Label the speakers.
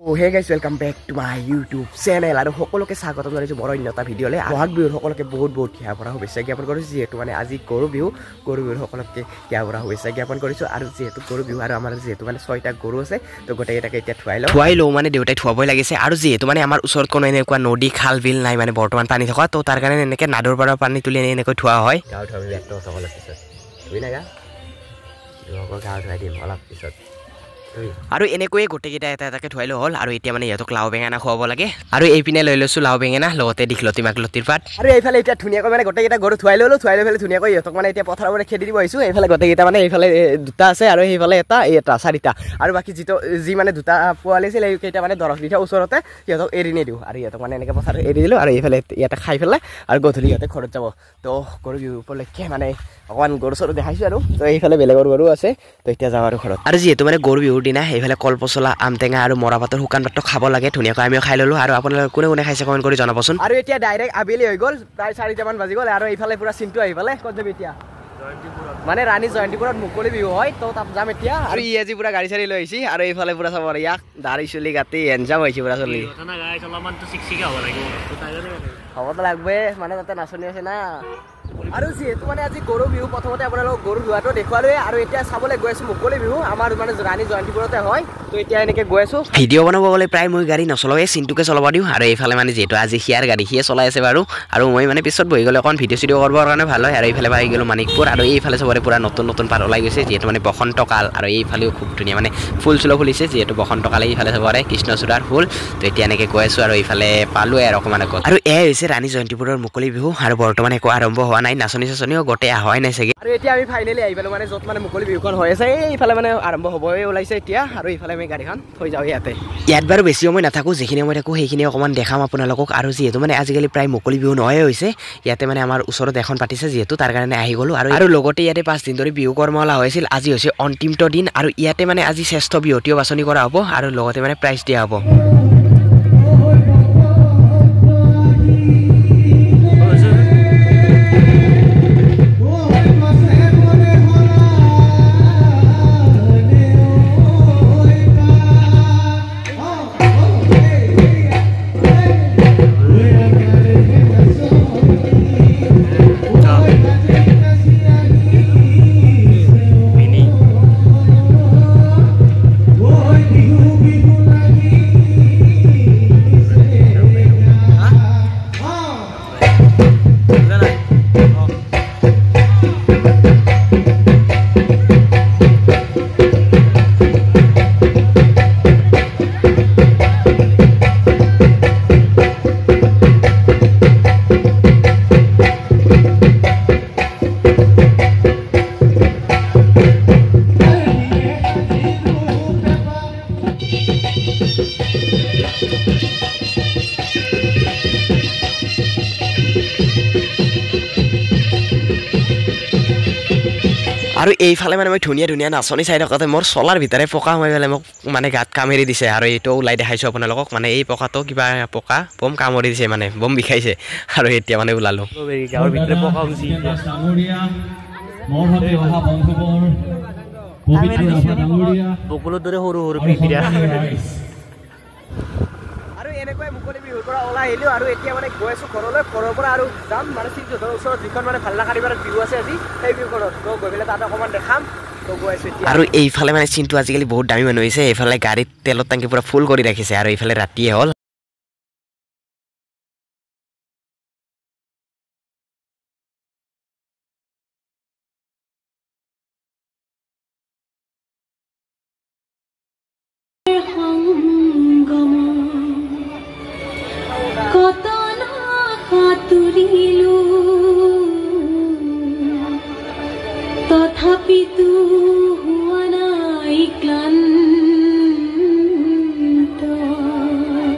Speaker 1: Oh hey guys, welcome back to my YouTube channel. আৰু সকলোকে স্বাগতম জনাইছো মোৰ অন্যটা ভিডিঅ'লে। বহাগ বিহুৰ সকলোকে বহুত কিয়া পৰা শুভেচ্ছা জ্ঞাপন কৰিছো যেহেতু মানে আজি গৰু বিহুৰ সকলোকে কিয়া পৰা শুভেচ্ছা জ্ঞাপন কৰিছো আৰু যেহেতু গৰু বিহু আৰু আমাৰ যেহেতু মানে 6টা গৰু আছে তো গোটেইটাকে এতিয়া থুৱাই লও মানে দেউতাই থুৱাবই লাগিছে আৰু যেহেতু মানে আমাৰ ওচৰত কোনো এনেকুৱা নদী খাল বিল নাই মানে বৰ্তমান পানী থকা তো তাৰ কাৰণে এনেকে নাদৰ পৰা পানী তুলি এনেকৈ থোৱা হয় গাঁও থোৱা ব্যক্ত সকলৰ পিছত তুই না গা দুহকৰ গাঁও থুৱাই দিম অলপ পিছত আৰু এনেকৈ গোটেইকেইটা এটাকে থুৱাইলো হ'ল আৰু এতিয়া মানে ইহঁতক লাও বেঙেনা খুৱাব লাগে আৰু এইপিনে লৈ লৈছো লাও বেঙেনা লগতে দীঘলতি মাকলতিৰ পাত আৰু এইফালে এতিয়া ধুনীয়াকৈ মানে গোটেইকেইটা গৰু থুৱাই লৈ ফেলে ধুনীয়াকৈ ইহঁতক মানে এতিয়া পথাৰৰ পৰা খেদি দিব আহিছো এইফালে গোটেইকেইটা মানে এইফালে দুটা আছে আৰু সেইফালে এটা চাৰিটা আৰু বাকী যি মানে দুটা পোৱালি আছিল এইকেইটা মানে দৰক দি থোৱা ওচৰতে ইহঁতক এৰি নিদিওঁ আৰু ইহঁতক মানে এনেকৈ পথাৰত এৰি দিলোঁ আৰু এইফালে ইয়াতে খাই পেলাই আৰু গধূলি ইহঁতে ঘৰত যাব তো গৰু বিহু উপলক্ষে মানে অকণমান গৰু চৰু দেখাইছোঁ আৰু তো এইফালে বেলেগৰ গৰু আছে তো এতিয়া যাওঁ আৰু ঘৰত আৰু যিহেতু মানে গৰু বিহুৰ দিনা এইফালে কল পচলা আম টেঙা আৰু মৰা পাতৰ শুকান পাতটো খাব লাগে ধুনীয়াকৈ আমিও খাই ল'লোঁ আৰু আপোনালোকে কোনে খাইছে কমেণ্ট কৰি জনাবচোন আৰু এতিয়া ডাইৰেক্ট আবেলি হৈ গ'ল প্ৰায় 4টামান বাজি গ'ল আৰু এইফালে পুৰা চিন্টু আহি পালে ক'ত যাবি এতিয়া মানে ৰাণী জয়ন্তীপুৰত মুকলি বিহু হয় তো তাত যাম এতিয়া আৰু ই আজি পুৰা গাড়ী চাড়ী লৈ আহিছে আৰু এইফালে পুৰা চাব ইয়াক দাড়ি চুলি কাটি এনজাম হৈছে পুৰা চলি হ'বতো লাগবে মানে তাতে নাচনি আছে না আৰু যেহেতু মানে আজি গৰু বিহু প্ৰথমতে আপোনালোকক গৰু ধোৱাটো দেখুৱালোৱে আৰু এতিয়া চাবলৈ গৈ আছোঁ মুকলি বিহু আমাৰ মানে ৰাণী জয়ন্তীপুৰতে হয় তো এতিয়া এনেকৈ গৈ আছোঁ ভিডিঅ' বনাব গ'লে প্ৰায় মই গাড়ী নচলাওৱে চিন্টুকে চলাব দিওঁ আৰু এইফালে মানে যিহেতু আজি সিয়াৰ গাড়ী সিয়ে চলাই আছে বাৰু আৰু মই মানে পিছত বহি গ'লে অকণ ভিডিঅ' চিডিঅ' কৰিবৰ কাৰণে ভাল হয় আৰু এইফালে আহি গ'লোঁ মানিকপুৰ আৰু এইফালে চবৰে পুৰা নতুন পাত ওলাই গৈছে যিহেতু মানে বসন্তকাল আৰু এইফালেও খুব ধুনীয়া মানে ফুল চুলো ফুলিছে যিহেতু বসন্তকাল এইফালে চবৰে কৃষ্ণচূড়াৰ ফুল তো এতিয়া এনেকৈ গৈ আছোঁ আৰু এইফালে পালোৱে আৰু অকণমান আগত আৰু এয়াই হৈছে ৰাণী জয়ন্তীপুৰৰ মুকলি বিহু আৰু বৰ্তমান একো আৰম্ভ হোৱা নাই নাচনি চাচনিও গোটেই হোৱাই নাই চাগে আৰু এতিয়া আমি ফাইনেলি আহি পালোঁ মানে য'ত মানে মুকলি বিহুখন হৈ আছে এইফালে মানে আৰম্ভ হ'বই ওলাইছে এতিয়া আৰু এইফালে আমি গাড়ীখন থৈ যাওঁ ইয়াত বাৰু বেছি সময় নাথাকোঁ যিখিনি সময় থাকোঁ সেইখিনি অকণমান দেখাম আপোনালোকক আৰু যিহেতু মানে আজিকালি প্ৰায় মুকলি বিহু নহয়ে হৈছে ইয়াতে মানে আমাৰ ওচৰত এখন পাতিছে যিহেতু তাৰ কাৰণে আহি গ'লোঁ আৰু লগতে ইয়াতে 5 দিন ধৰি বিহু কৰ্মশালা হৈছিল আজি হৈছে অন্তিমটো দিন আৰু ইয়াতে মানে আজি শ্ৰেষ্ঠ বিহুটিও বাছনি কৰা হ'ব আৰু লগতে মানে প্ৰাইজ দিয়া হ'ব আৰু এইফালে মানে মই ধুনীয়া নাচনি চাই থকাতে মোৰ চলাৰ ভিতৰে পকা সোমাই পেলাই মোক মানে গাত কামেৰি দিছে আৰু এইটো ওলাই দেখাইছোঁ আপোনালোকক মানে এই পকাটো কিবা পকা বম কামুৰি দিছে মানে বম বিষাইছে আৰু এতিয়া মানে ওলালোঁ গাঁৱৰ ভিতৰে পকা বকুলৰ দৰে সৰু পিপিৰা আৰু এনেকৈ মুকলি বিহুৰ পৰা ওলাই আহিলোঁ আৰু এতিয়া মানে গৈ আছোঁ ঘৰৰ পৰা আৰু যাম মানে চিন্তুহঁতৰ ওচৰত যিখন মানে ভাল লগা বিহু আছে আজি সেই বিহুখনত তো গৈ পেলাই তাতে অকণমান দেখাম তো গৈ আছোঁ এতিয়া আৰু এইফালে মানে চিন্তু আজিকালি বহুত দামী মানুহ হৈছে এইফালে গাড়ীত তেলৰ টেংকি পুৰা ফুল কৰি ৰাখিছে আৰু এইফালে ৰাতিয়ে হ'ল
Speaker 2: তথাপিতো হোৱা নাই ক্লান্ত